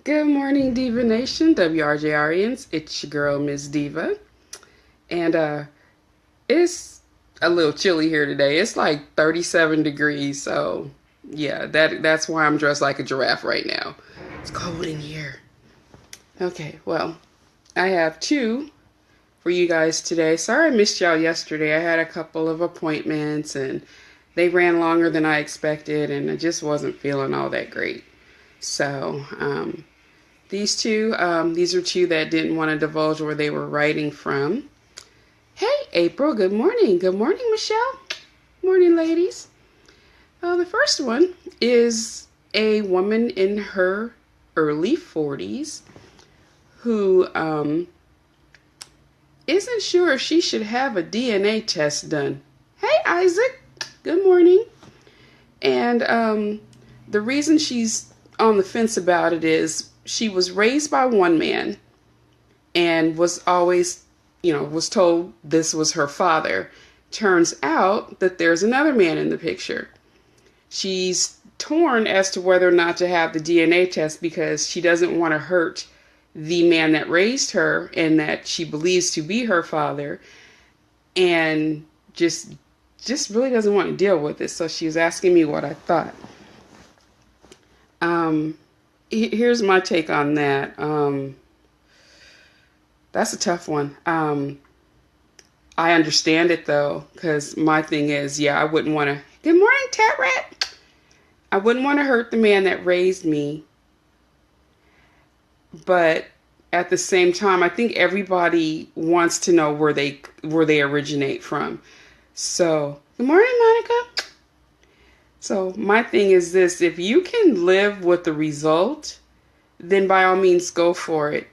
Good morning, Diva Nation, WRJRians. It's your girl, Miss Diva. And it's a little chilly here today. It's like 37 degrees, so yeah, that's why I'm dressed like a giraffe right now. It's cold in here. Okay, well, I have two for you guys today. Sorry I missed y'all yesterday. I had a couple of appointments and they ran longer than I expected, and I just wasn't feeling all that great. So, these are two that didn't want to divulge where they were writing from. Hey, April, good morning. Good morning, Michelle. Morning, ladies. The first one is a woman in her early 40s who isn't sure if she should have a DNA test done. Hey, Isaac. Good morning. And the reason she's on the fence about it is she was raised by one man and was always, was told this was her father. Turns out that there's another man in the picture. She's torn as to whether or not to have the DNA test because she doesn't want to hurt the man that raised her and that she believes to be her father, and just really doesn't want to deal with it. So she was asking me what I thought. Here's my take on that. That's a tough one. I understand it though, because my thing is, I wouldn't want to. Good morning, Tat Rat. I wouldn't want to hurt the man that raised me, but at the same time, I think everybody wants to know where they originate from. So, good morning, Monica. So my thing is this: if you can live with the result, then by all means go for it.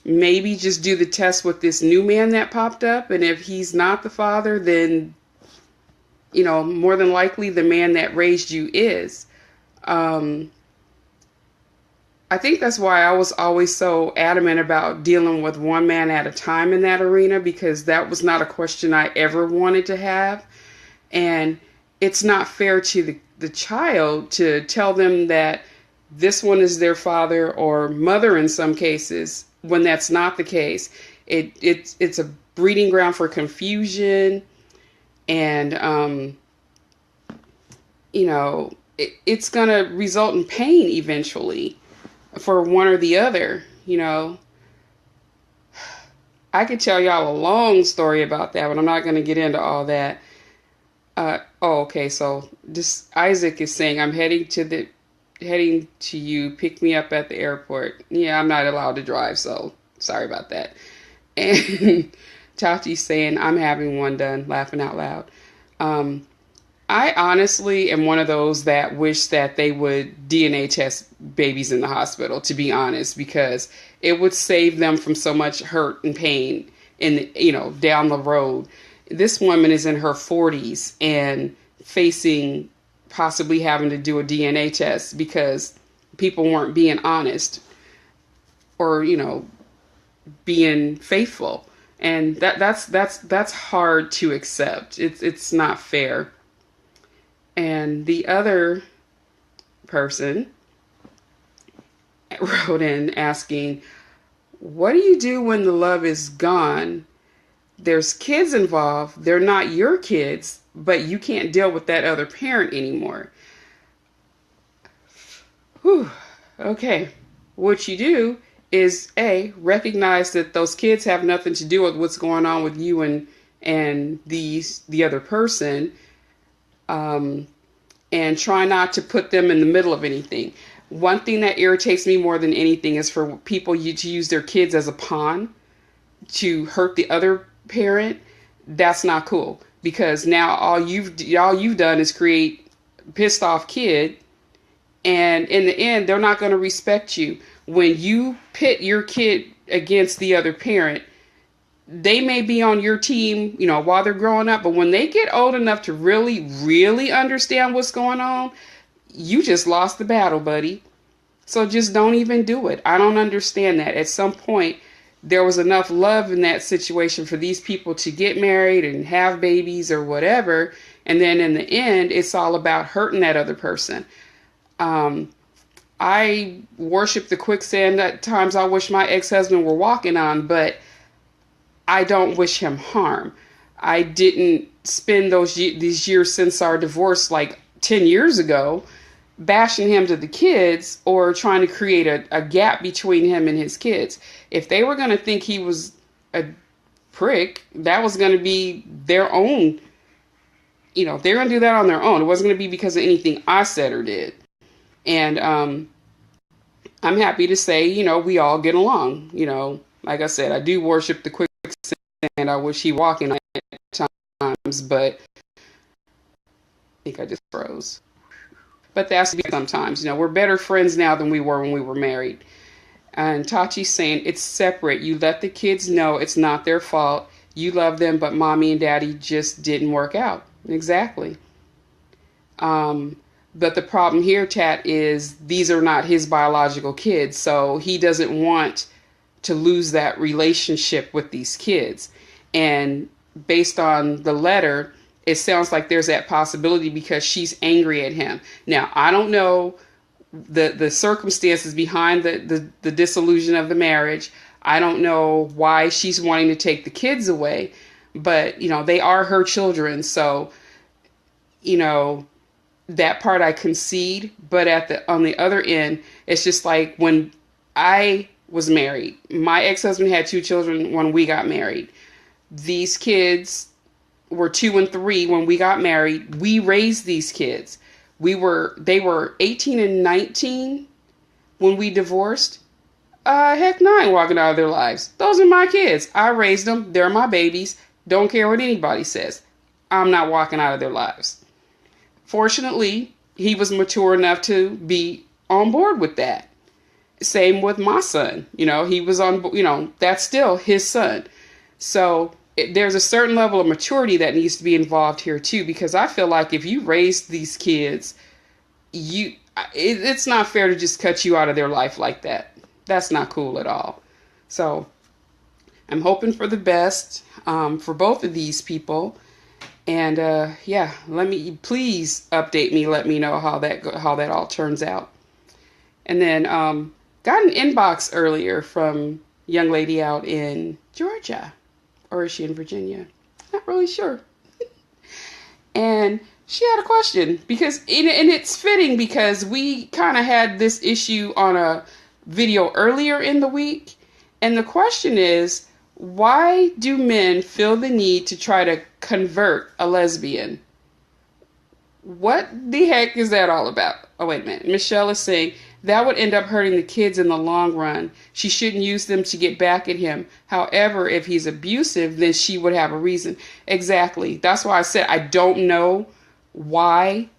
Maybe just do the test with this new man that popped up, and if he's not the father, then more than likely the man that raised you is. I think that's why I was always so adamant about dealing with one man at a time in that arena, because that was not a question I ever wanted to have. And it's not fair to the child to tell them that this one is their father or mother in some cases, when that's not the case. It's a breeding ground for confusion, and it's going to result in pain eventually for one or the other. I could tell y'all a long story about that, but I'm not going to get into all that. Okay. So this Isaac is saying, I'm heading to you. Pick me up at the airport. Yeah, I'm not allowed to drive, so sorry about that. And Chachi's saying, I'm having one done, laughing out loud. I honestly am one of those that wish that they would DNA test babies in the hospital, to be honest, because it would save them from so much hurt and pain down the road. This woman is in her 40s and facing possibly having to do a DNA test because people weren't being honest or, being faithful. And that's hard to accept. It's not fair. And the other person wrote in asking, what do you do when the love is gone? There's kids involved. They're not your kids, but you can't deal with that other parent anymore. Whew. Okay. What you do is recognize that those kids have nothing to do with what's going on with you and the other person. And try not to put them in the middle of anything. One thing that irritates me more than anything is for people to use their kids as a pawn to hurt the other parent. That's not cool, because now all you've done is create a pissed off kid, and in the end, they're not going to respect you. When you pit your kid against the other parent, they may be on your team, while they're growing up, but when they get old enough to really, really understand what's going on, you just lost the battle, buddy. So just don't even do it. I don't understand that. At some point, there was enough love in that situation for these people to get married and have babies or whatever. And then in the end, it's all about hurting that other person. I worship the quicksand at times I wish my ex-husband were walking on, but I don't wish him harm. I didn't spend these years since our divorce, like 10 years ago, bashing him to the kids or trying to create a gap between him and his kids. If they were going to think he was a prick, that was going to be their own, they're going to do that on their own. It wasn't going to be because of anything I said or did. And I'm happy to say, we all get along. Like I said, I do worship the quicksand. I wish he walking at times, but I think I just froze. But that's sometimes, we're better friends now than we were when we were married. And Tachi's saying it's separate. You let the kids know it's not their fault. You love them, but mommy and daddy just didn't work out. Exactly. But the problem here, Tat, is these are not his biological kids. So he doesn't want to lose that relationship with these kids. And based on the letter, it sounds like there's that possibility because she's angry at him. Now, I don't know the circumstances behind the dissolution of the marriage. I don't know why she's wanting to take the kids away, but, they are her children. So, that part I concede, but on the other end, it's just like when I was married, my ex-husband had 2 children when we got married. These kids were 2 and 3 when we got married. We raised these kids. They were 18 and 19 when we divorced. Heck, 9 walking out of their lives. Those are my kids. I raised them. They're my babies. Don't care what anybody says. I'm not walking out of their lives. Fortunately, he was mature enough to be on board with that. Same with my son. He was on, that's still his son. So there's a certain level of maturity that needs to be involved here too, because I feel like if you raise these kids, it's not fair to just cut you out of their life like that. That's not cool at all. So I'm hoping for the best for both of these people. And please update me. Let me know how that all turns out. And then got an inbox earlier from a young lady out in Georgia, or is she in Virginia? Not really sure. And she had a question and it's fitting because we kind of had this issue on a video earlier in the week. And the question is, why do men feel the need to try to convert a lesbian? What the heck is that all about? Oh, wait a minute. Michelle is saying that would end up hurting the kids in the long run. She shouldn't use them to get back at him. However, if he's abusive, then she would have a reason. Exactly. That's why I said I don't know why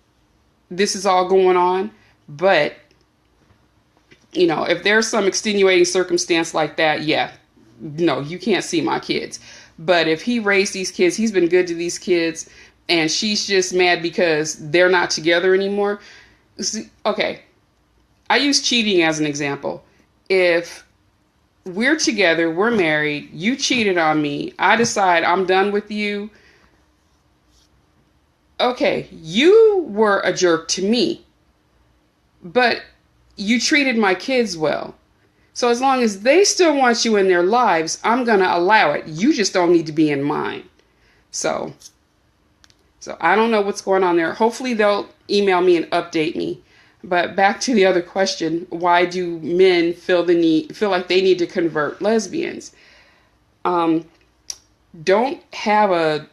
this is all going on. But, if there's some extenuating circumstance like that, yeah. No, you can't see my kids. But if he raised these kids, he's been good to these kids, and she's just mad because they're not together anymore. Okay, I use cheating as an example. If we're together, we're married, you cheated on me, I decide I'm done with you. Okay, you were a jerk to me, but you treated my kids well. So as long as they still want you in their lives, I'm going to allow it. You just don't need to be in mine. So I don't know what's going on there. Hopefully they'll email me and update me. But back to the other question, why do men feel like they need to convert lesbians? Don't have an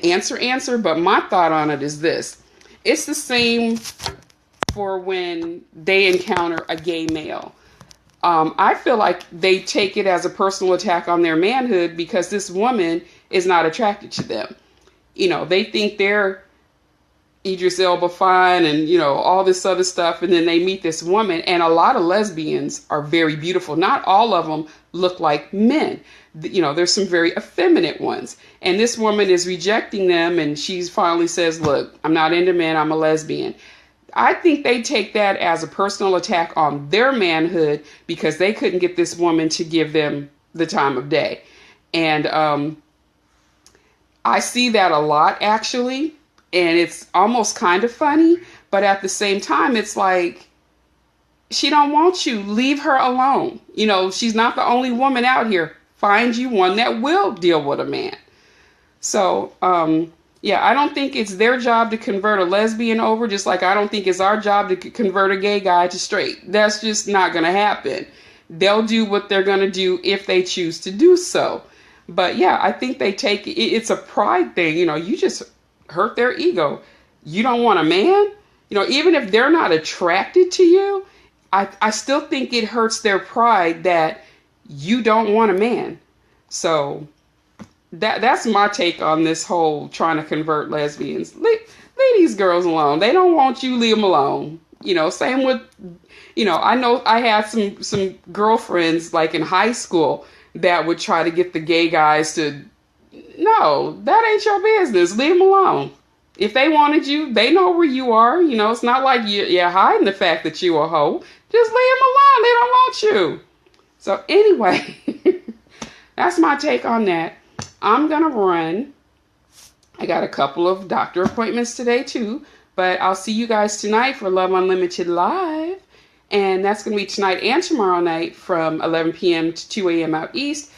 answer, but my thought on it is this. It's the same for when they encounter a gay male. I feel like they take it as a personal attack on their manhood because this woman is not attracted to them. They think they're Idris Elba fine and, all this other stuff. And then they meet this woman, and a lot of lesbians are very beautiful. Not all of them look like men. There's some very effeminate ones. And this woman is rejecting them, and she finally says, look, I'm not into men, I'm a lesbian. I think they take that as a personal attack on their manhood because they couldn't get this woman to give them the time of day. And I see that a lot, actually. And it's almost kind of funny. But at the same time, it's like, she don't want you. Leave her alone. You know, she's not the only woman out here. Find you one that will deal with a man. So, yeah, I don't think it's their job to convert a lesbian over, just like I don't think it's our job to convert a gay guy to straight. That's just not going to happen. They'll do what they're going to do if they choose to do so. But yeah, I think they take it's a pride thing. You know, you just hurt their ego. You don't want a man? You know, even if they're not attracted to you, I still think it hurts their pride that you don't want a man. So that's my take on this whole trying to convert lesbians. Leave these girls alone. They don't want you, leave them alone. You know, same with, you know I had some girlfriends like in high school that would try to get the gay guys to, no, that ain't your business. Leave them alone. If they wanted you, they know where you are. You know, it's not like you're hiding the fact that you a hoe. Just leave them alone. They don't want you. So anyway, that's my take on that. I'm going to run. I got a couple of doctor appointments today too, but I'll see you guys tonight for Love Unlimited Live. And that's going to be tonight and tomorrow night from 11 p.m. to 2 a.m. out east,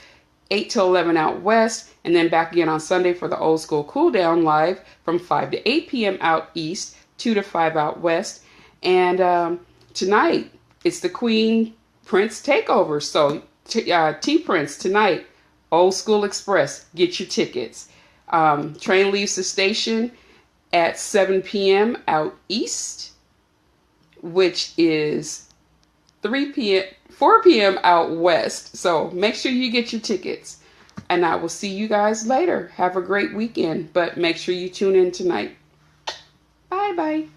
8 to 11 out west, and then back again on Sunday for the Old School Cool Down Live from 5 to 8 p.m. out east, 2 to 5 out west. And tonight, it's the Queen Prince Takeover. So T-Prince tonight, Old School Express, get your tickets. Train leaves the station at 7 p.m. out east, which is 4 p.m. out west. So make sure you get your tickets. And I will see you guys later. Have a great weekend, but make sure you tune in tonight. Bye-bye.